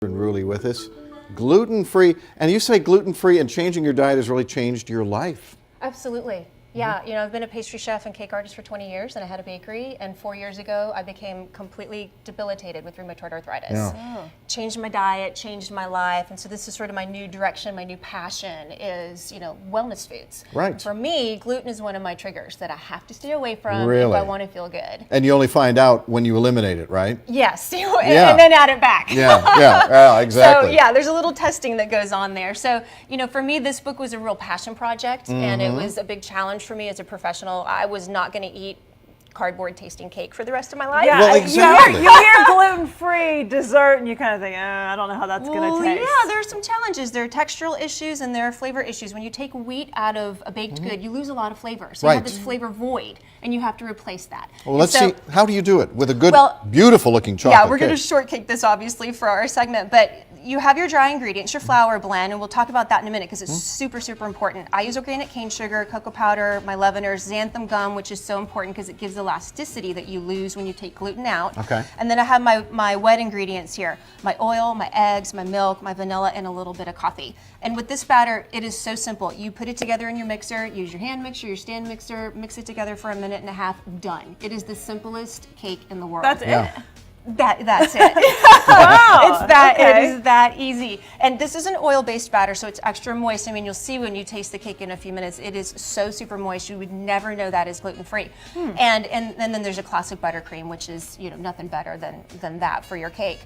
Ruehle with us. Gluten-free, and you say gluten-free and changing your diet has really changed your life. Absolutely. Yeah, you know, I've been a pastry chef and cake artist for 20 years, and I had a bakery, and 4 years ago I became completely debilitated with rheumatoid arthritis. Yeah. Oh. Changed my diet, changed my life, and so this is sort of my new direction, my new passion is, you know, wellness foods. Right. For me, gluten is one of my triggers that I have to stay away from Really? if I want to feel good. And you only find out when you eliminate it, right? Yes, Yeah. and then add it back. Yeah, exactly. So yeah, there's a little testing that goes on there. So, you know, for me, this book was a real passion project, and it was a big challenge for me as a professional. I was not going to eat cardboard tasting cake for the rest of my life. Yeah, Well, exactly. you hear gluten-free dessert and you kind of think, I don't know how that's going to taste. Yeah, there are some challenges. There are textural issues and there are flavor issues. When you take wheat out of a baked good, you lose a lot of flavor. So you have this flavor void, and you have to replace that. Well, let's see, how do you do it? With a good, Well, beautiful looking chocolate Yeah, we're going to cake. shortcake this obviously for our segment, but you have your dry ingredients, your flour blend, and we'll talk about that in a minute because it's super, super important. I use organic cane sugar, cocoa powder, my leaveners, xanthan gum, which is so important because it gives elasticity that you lose when you take gluten out. Okay. And then I have my wet ingredients here, my oil, my eggs, my milk, my vanilla, and a little bit of coffee. And with this batter, it is so simple. You put it together in your mixer, use your hand mixer, your stand mixer, mix it together for a minute and a half, done. It is the simplest cake in the world. That's it? That's it. Wow. It is that easy. And this is an oil-based batter, so it's extra moist. I mean, you'll see when you taste the cake in a few minutes, it is so super moist. You would never know that is gluten-free. And then there's a classic buttercream, which is, you know, nothing better than that for your cake.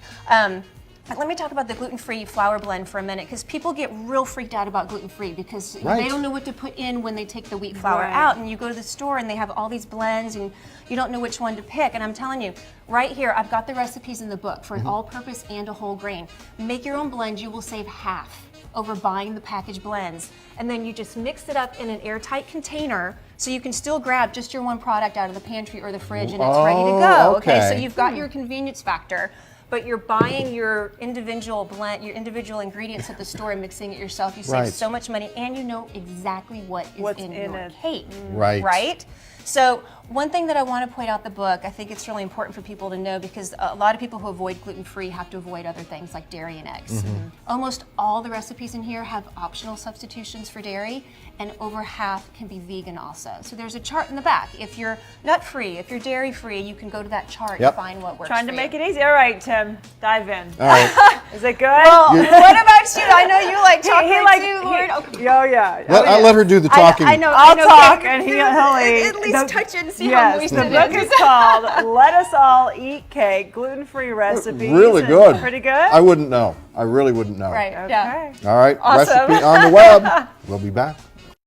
But let me talk about the gluten-free flour blend for a minute, because people get real freaked out about gluten-free because they don't know what to put in when they take the wheat flour out. And you go to the store and they have all these blends and you don't know which one to pick. And I'm telling you, right here, I've got the recipes in the book for an all-purpose and a whole grain. Make your own blend, you will save half over buying the packaged blends. And then you just mix it up in an airtight container so you can still grab just your one product out of the pantry or the fridge and it's ready to go. Okay, so you've got your convenience factor, but you're buying your individual blend, your individual ingredients at the store and mixing it yourself. You save so much money, and you know exactly what's in your cake. Right? So one thing that I want to point out the book, I think it's really important for people to know, because a lot of people who avoid gluten-free have to avoid other things like dairy and eggs. Almost all the recipes in here have optional substitutions for dairy, and over half can be vegan also. So there's a chart in the back. If you're nut-free, if you're dairy-free, you can go to that chart and find what works Trying to for make you. it easy. All right, Tim, dive in. All right. Is it good? Well, what about you? I know you like chocolate too, Lord. Let her do the talking. I know. I'll talk Cake. and he'll eat. At least touch it and see how Yes, moist the it book is. is called Let Us All Eat Cake, gluten-free recipes. Really and good. Pretty good? I wouldn't know. I really wouldn't know. Right, yeah. Okay. All right, Awesome. recipe on the web. We'll be back.